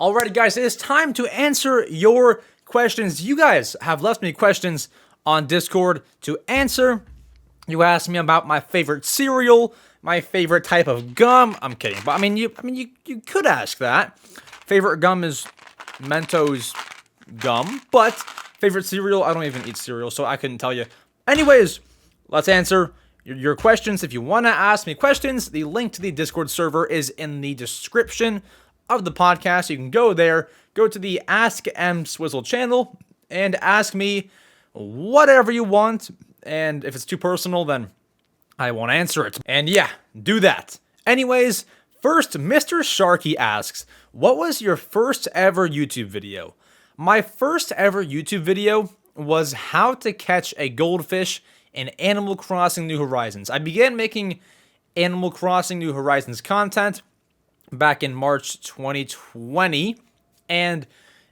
Alrighty, guys, it is time to answer your questions. You guys have left me questions on Discord to answer. You asked me about my favorite cereal, my favorite type of gum. I'm kidding, but you could ask that. Favorite gum is Mentos gum, but favorite cereal, I don't even eat cereal, so I couldn't tell you. Anyways, let's answer your questions. If you want to ask me questions, the link to the Discord server is in the description of the podcast. You can go there, go to the Ask EmSwizzle channel, and ask me whatever you want. And if it's too personal, then I won't answer it. And yeah, do that. Anyways, first, Mr. Sharky asks, what was your first ever YouTube video? My first ever YouTube video was how to catch a goldfish in Animal Crossing New Horizons. I began making Animal Crossing New Horizons content back in March 2020, and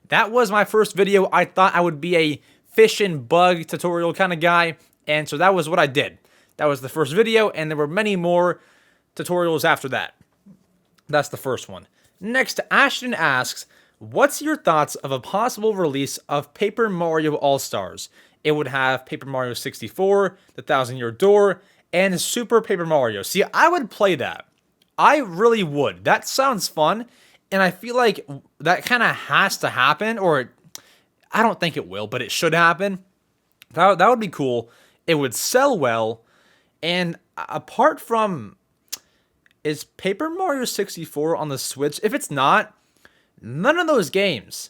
that was my first video. I thought I would be a fish and bug tutorial kind of guy, and so that was what I did. That was the first video, and there were many more tutorials after that. That's the first one. Next, Ashton asks, what's your thoughts of a possible release of Paper Mario All-Stars? It would have Paper Mario 64, The Thousand Year Door, and Super Paper Mario. See, I would play that. I really would. That sounds fun, and I feel like that kind of has to happen, or I don't think it will, but it should happen. That would be cool. It would sell well, and apart from, is Paper Mario 64 on the Switch? If it's not, none of those games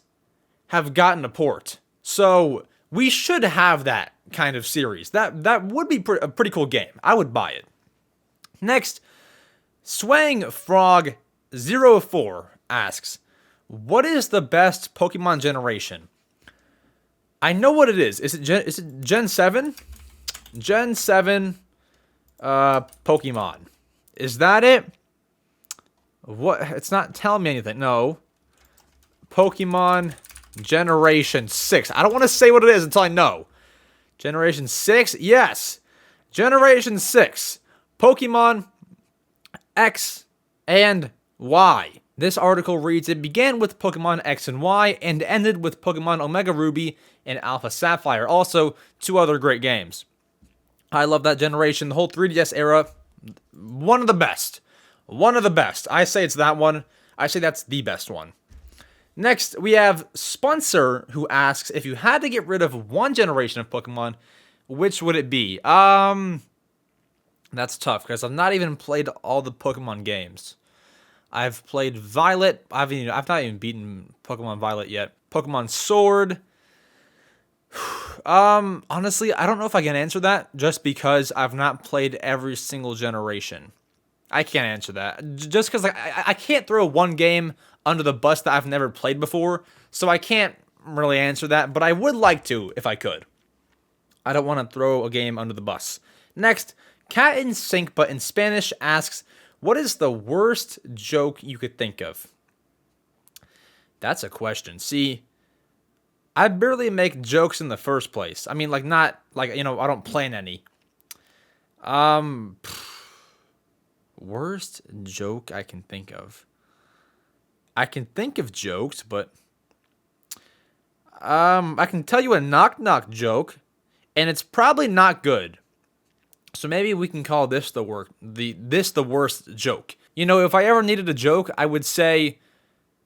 have gotten a port, so we should have that kind of series. That would be a pretty cool game. I would buy it. Next, Swang Frog 04 asks, what is the best Pokemon generation? I know what it is. Is it Gen 7? Gen 7 Pokemon. Is that it? What? It's not telling me anything. No. Pokemon Generation 6. I don't want to say what it is until I know. Generation 6? Yes. Generation 6. Pokemon X and Y. This article reads, it began with Pokemon X and Y and ended with Pokemon Omega Ruby and Alpha Sapphire. Also, two other great games. I love that generation. The whole 3DS era, one of the best. One of the best. I say it's that one. I say that's the best one. Next, we have Sponsor, who asks, if you had to get rid of one generation of Pokemon, which would it be? That's tough, because I've not even played all the Pokemon games. I've played Violet. I've not even beaten Pokemon Violet yet. Pokemon Sword. Honestly, I don't know if I can answer that, just because I've not played every single generation. I can't answer that. Just because I can't throw one game under the bus that I've never played before, so I can't really answer that, but I would like to if I could. I don't want to throw a game under the bus. Next, Cat in Sync, but in Spanish, asks, what is the worst joke you could think of? That's a question. See, I barely make jokes in the first place. I mean, I don't plan any. Worst joke I can think of. I can think of jokes, but I can tell you a knock-knock joke, and it's probably not good. So maybe we can call this the worst joke. You know, if I ever needed a joke, I would say,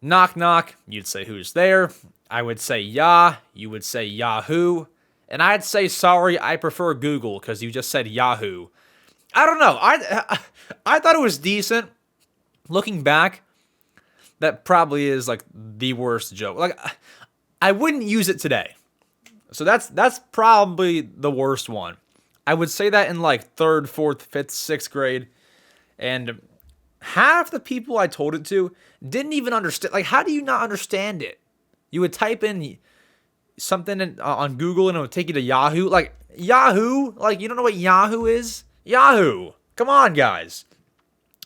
knock knock, you'd say who's there. I would say yeah, you would say Yahoo. And I'd say sorry, I prefer Google, because you just said Yahoo. I don't know. I thought it was decent. Looking back, that probably is like the worst joke. Like, I wouldn't use it today. So that's probably the worst one. I would say that in like 3rd, 4th, 5th, 6th grade. And half the people I told it to didn't even understand. Like, how do you not understand it? You would type in something on Google and it would take you to Yahoo. Like, Yahoo? Like, you don't know what Yahoo is? Yahoo! Come on, guys.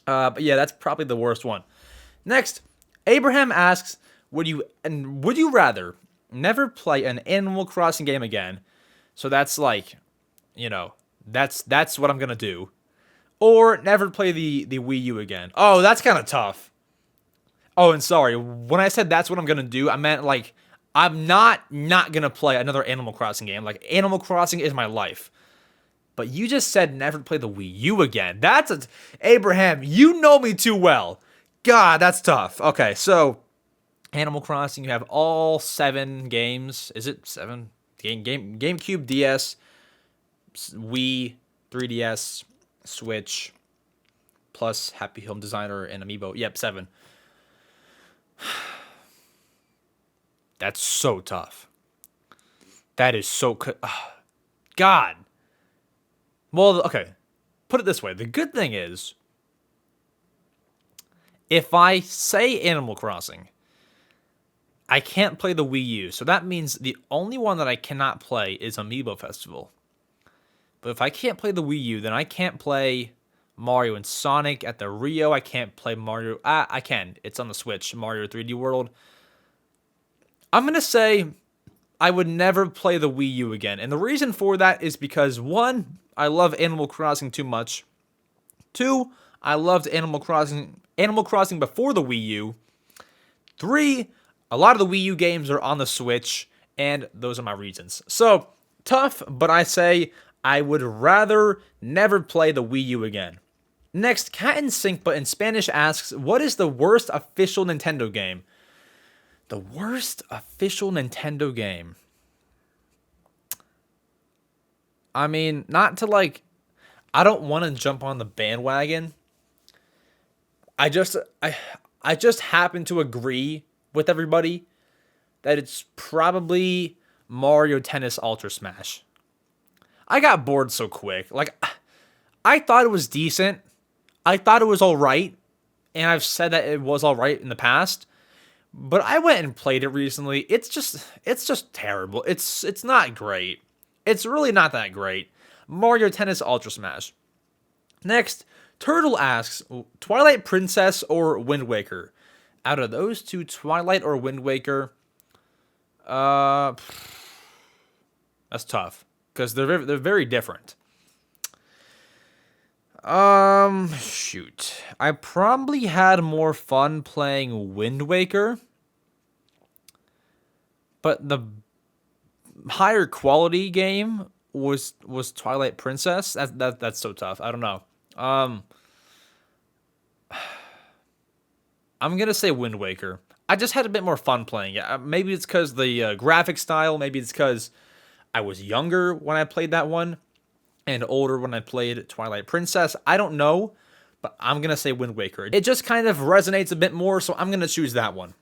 But yeah, that's probably the worst one. Next, Abraham asks, would you rather never play an Animal Crossing game again? So that's like, that's what I'm going to do. Or never play the Wii U again. Oh, that's kind of tough. Oh, and sorry, when I said that's what I'm gonna do, I meant like I'm not gonna play another Animal Crossing game. Like Animal Crossing is my life. But you just said never play the Wii U again. Abraham, you know me too well. God, that's tough. Okay, so Animal Crossing, you have all 7 games. Is it 7? GameCube, DS, Wii, 3DS, Switch, plus Happy Home Designer and Amiibo. Yep, 7. That's so tough. That is so... God. Well, okay. Put it this way. The good thing is, if I say Animal Crossing, I can't play the Wii U. So that means the only one that I cannot play is Amiibo Festival. But if I can't play the Wii U, then I can't play Mario and Sonic at the Rio. I can't play Mario. I can. It's on the Switch. Mario 3D World. I'm going to say I would never play the Wii U again. And the reason for that is because, 1, I love Animal Crossing too much. 2, I loved Animal Crossing before the Wii U. 3, a lot of the Wii U games are on the Switch, and those are my reasons. So, tough, but I say I would rather never play the Wii U again. Next, Cat in Sync but in Spanish asks, what is the worst official Nintendo game? The worst official Nintendo game. I mean, not to like... I don't want to jump on the bandwagon. I just happen to agree with everybody that it's probably Mario Tennis Ultra Smash. I got bored so quick. Like, I thought it was decent. I thought it was alright. And I've said that it was alright in the past. But I went and played it recently. It's just terrible. It's not great. It's really not that great. Mario Tennis Ultra Smash. Next, Turtle asks, Twilight Princess or Wind Waker? Out of those two, Twilight or Wind Waker? That's tough. Because they're very different. Shoot. I probably had more fun playing Wind Waker. But the higher quality game was Twilight Princess. That's so tough. I don't know. I'm gonna say Wind Waker. I just had a bit more fun playing it. Maybe it's because the graphic style. Maybe it's because I was younger when I played that one, and older when I played Twilight Princess. I don't know, but I'm gonna say Wind Waker. It just kind of resonates a bit more, so I'm gonna choose that one.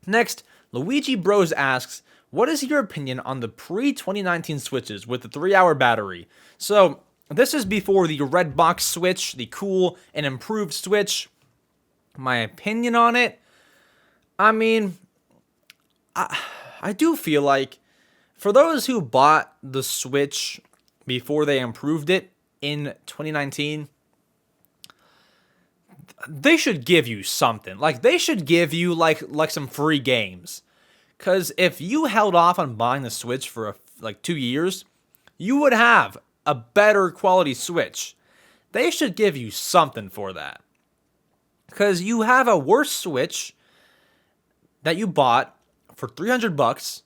Next, Luigi Bros asks, what is your opinion on the pre-2019 Switches with the 3-hour battery? So, this is before the red box Switch, the cool and improved Switch. My opinion on it? I mean, I do feel like for those who bought the Switch before they improved it in 2019, they should give you something. Like, they should give you, like some free games. Because if you held off on buying the Switch for, 2 years, you would have a better quality Switch. They should give you something for that. Because you have a worse Switch that you bought for $300,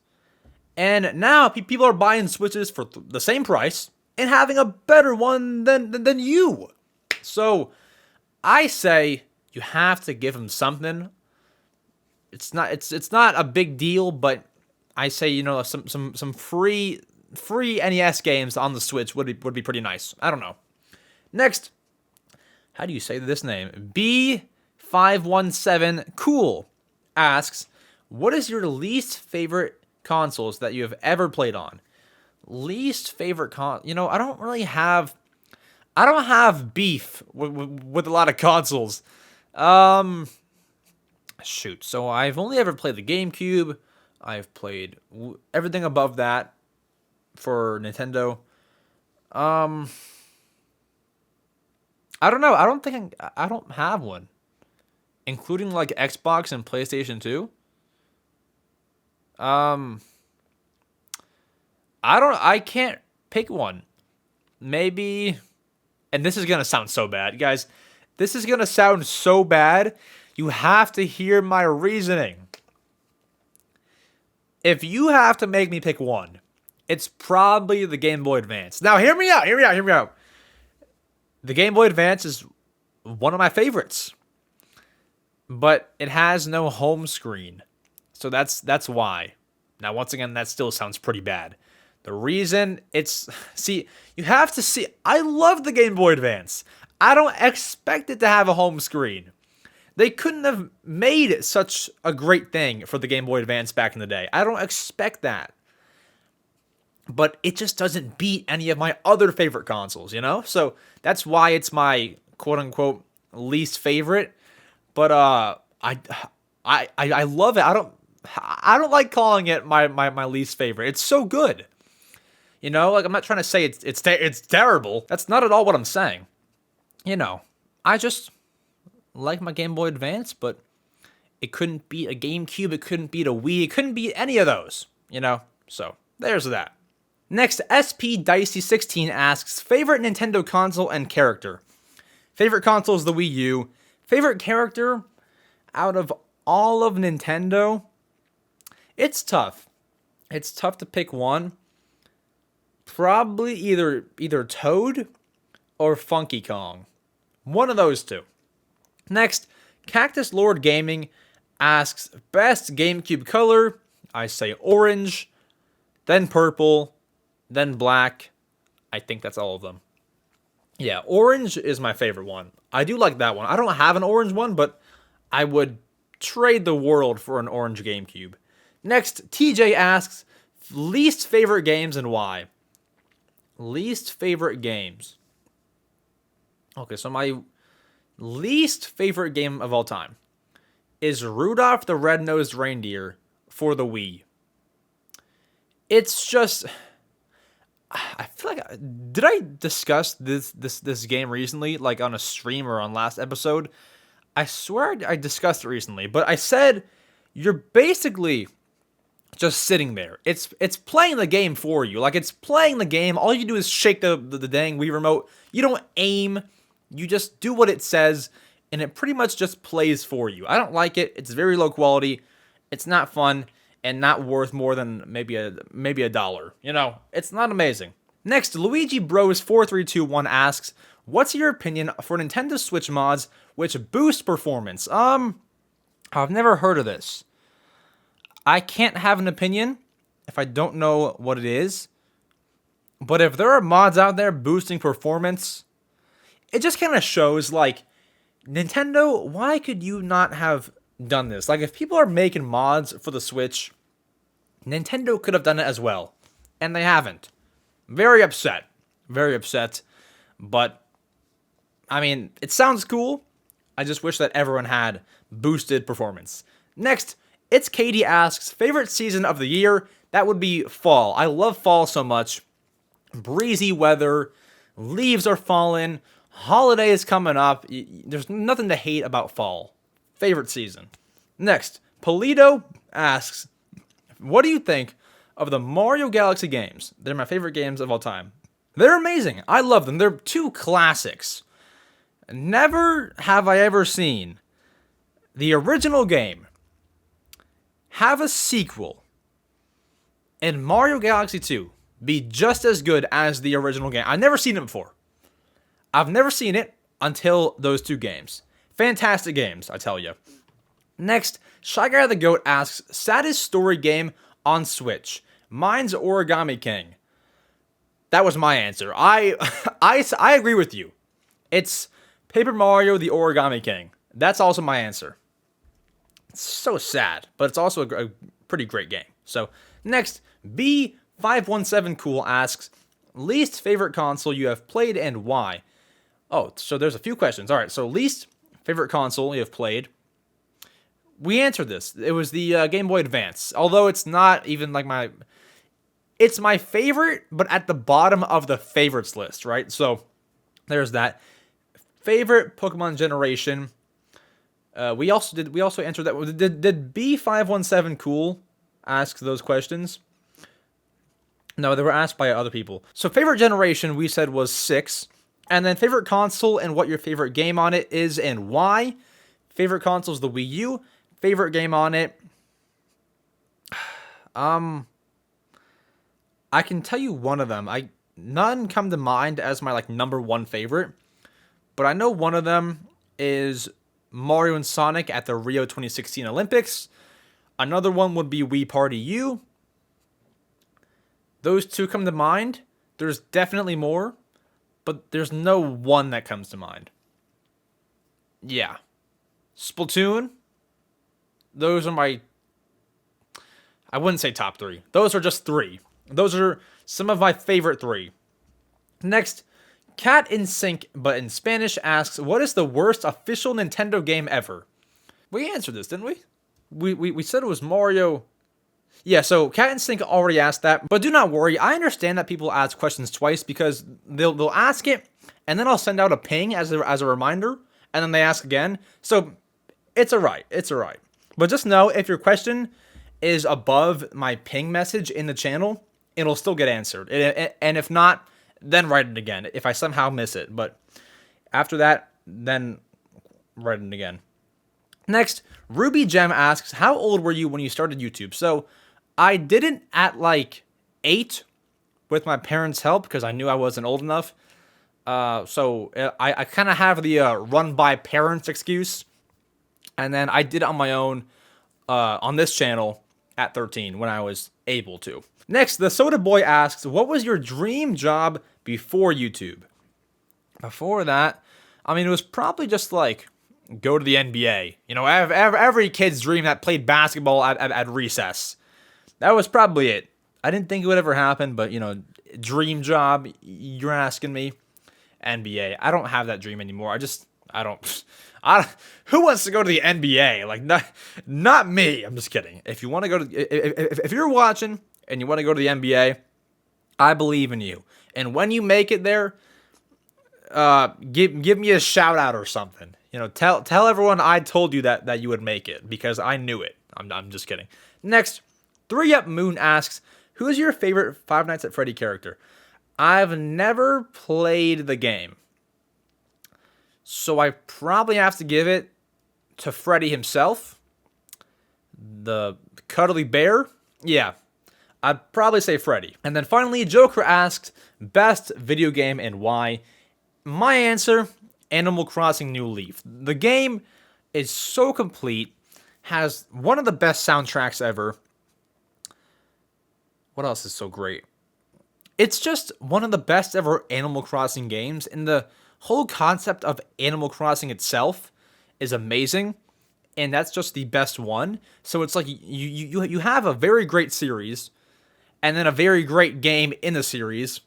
and now people are buying Switches for the same price and having a better one than you. So, I say you have to give them something. It's not a big deal, but I say, some free NES games on the Switch would be pretty nice. I don't know. Next, how do you say this name? B517 Cool asks, what is your least favorite consoles that you have ever played on? Least favorite I don't have beef with a lot of consoles. Shoot. So I've only ever played the GameCube. I've played everything above that for Nintendo. I don't know. I don't have one, including like Xbox and PlayStation 2. I can't pick one. Maybe, and this is gonna sound so bad, guys. This is gonna sound so bad. You have to hear my reasoning. If you have to make me pick one, it's probably the Game Boy Advance. Now, hear me out. The Game Boy Advance is one of my favorites, but it has no home screen. So that's why. Now, once again, that still sounds pretty bad. The reason you have to see, I love the Game Boy Advance. I don't expect it to have a home screen. They couldn't have made such a great thing for the Game Boy Advance back in the day. I don't expect that. But it just doesn't beat any of my other favorite consoles, you know? So that's why it's my quote-unquote least favorite. But I love it. I don't like calling it my least favorite. It's so good. You know, like I'm not trying to say it's terrible. That's not at all what I'm saying. You know, I just like my Game Boy Advance, but it couldn't beat a GameCube, it couldn't beat a Wii, it couldn't beat any of those, you know? So, there's that. Next, SP Dicey16 asks, favorite Nintendo console and character? Favorite console is the Wii U. Favorite character out of all of Nintendo? It's tough. It's tough to pick one. Probably either Toad or Funky Kong. One of those two. Next, Cactus Lord Gaming asks, best GameCube color? I say orange, then purple, then black. I think that's all of them. Yeah, orange is my favorite one. I do like that one. I don't have an orange one, but I would trade the world for an orange GameCube. Next, TJ asks, least favorite games and why? Least favorite games. Okay, so my least favorite game of all time is Rudolph the Red-Nosed Reindeer for the Wii. It's just, I feel like, did I discuss this game recently, like on a stream or on last episode? I swear I discussed it recently, but I said you're basically just sitting there. It's playing the game for you. Like, it's playing the game. All you do is shake the dang Wii remote. You don't aim. You just do what it says, and it pretty much just plays for you. I don't like it. It's very low quality. It's not fun, and not worth more than maybe a dollar. You know, it's not amazing. Next, Luigi Bros 4321 asks, what's your opinion for Nintendo Switch mods which boost performance? I've never heard of this. I can't have an opinion if I don't know what it is. But if there are mods out there boosting performance, it just kind of shows, like, Nintendo, why could you not have done this? Like, if people are making mods for the Switch, Nintendo could have done it as well. And they haven't. Very upset. Very upset. But, I mean, it sounds cool. I just wish that everyone had boosted performance. Next, It's Katie asks, favorite season of the year? That would be fall. I love fall so much. Breezy weather, leaves are falling, holiday is coming up. There's nothing to hate about fall. Favorite season. Next, Polito asks, what do you think of the Mario Galaxy games? They're my favorite games of all time. They're amazing. I love them. They're two classics. Never have I ever seen the original game have a sequel and Mario Galaxy 2 be just as good as the original game. I've never seen it before. I've never seen it until those two games. Fantastic games, I tell you. Next, Shy Guy the Goat asks, saddest story game on Switch? Mine's Origami King. That was my answer. I agree with you. It's Paper Mario the Origami King. That's also my answer. It's so sad, but it's also a pretty great game. So, next, B517 Cool asks, least favorite console you have played and why? Oh, so there's a few questions. All right, so least favorite console you have played. We answered this. It was the Game Boy Advance. Although it's not even like my... It's my favorite, but at the bottom of the favorites list, right? So, there's that. Favorite Pokemon generation. We also answered that. Did B517 Cool ask those questions? No, they were asked by other people. So favorite generation we said was 6. And then favorite console and what your favorite game on it is and why. Favorite console is the Wii U. Favorite game on it? I can tell you one of them. None come to mind as my number one favorite, but I know one of them is Mario and Sonic at the Rio 2016 Olympics. Another one would be Wii Party U. Those two come to mind. There's definitely more, but there's no one that comes to mind. Yeah. Splatoon. Those are my... I wouldn't say top three. Those are just three. Those are some of my favorite three. Next, Cat in Sync, but in Spanish, asks, what is the worst official Nintendo game ever? We answered this, didn't we? We said it was Mario. Yeah, so Cat in Sync already asked that, but do not worry. I understand that people ask questions twice because they'll ask it, and then I'll send out a ping as a reminder, and then they ask again. So it's alright. It's alright. But just know, if your question is above my ping message in the channel, it'll still get answered. And if not, then write it again if I somehow miss it. But after that, then write it again. Next, Ruby Gem asks, how old were you when you started YouTube? So I didn't at 8 with my parents' help because I knew I wasn't old enough. So I kind of have the run by parents excuse. And then I did it on my own on this channel at 13 when I was able to. Next, the Soda Boy asks, what was your dream job before YouTube? Before that, I mean, it was probably just go to the NBA. You know, every kid's dream that played basketball at recess. That was probably it. I didn't think it would ever happen, but, dream job, you're asking me. NBA. I don't have that dream anymore. I don't. Who wants to go to the NBA? Not me. I'm just kidding. If you want to go to, if you're watching and you want to go to the NBA, I believe in you. And when you make it there, give me a shout out or something. Tell everyone I told you that you would make it because I knew it. I'm just kidding. Next, 3up Moon asks, who is your favorite Five Nights at Freddy character? I've never played the game, so I probably have to give it to Freddy himself. The cuddly bear? Yeah, I'd probably say Freddy. And then finally, Joker asks, best video game and why? My answer, Animal Crossing New Leaf. The game is so complete, has one of the best soundtracks ever. What else is so great? It's just one of the best ever Animal Crossing games, and the whole concept of Animal Crossing itself is amazing, and that's just the best one. So it's you have a very great series, and then a very great game in the series.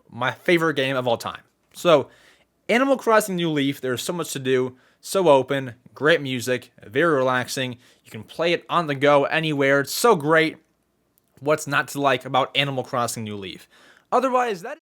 My favorite game of all time. So, Animal Crossing New Leaf, there's so much to do, so open, great music, very relaxing. You can play it on the go anywhere. It's so great. What's not to like about Animal Crossing New Leaf? Otherwise, that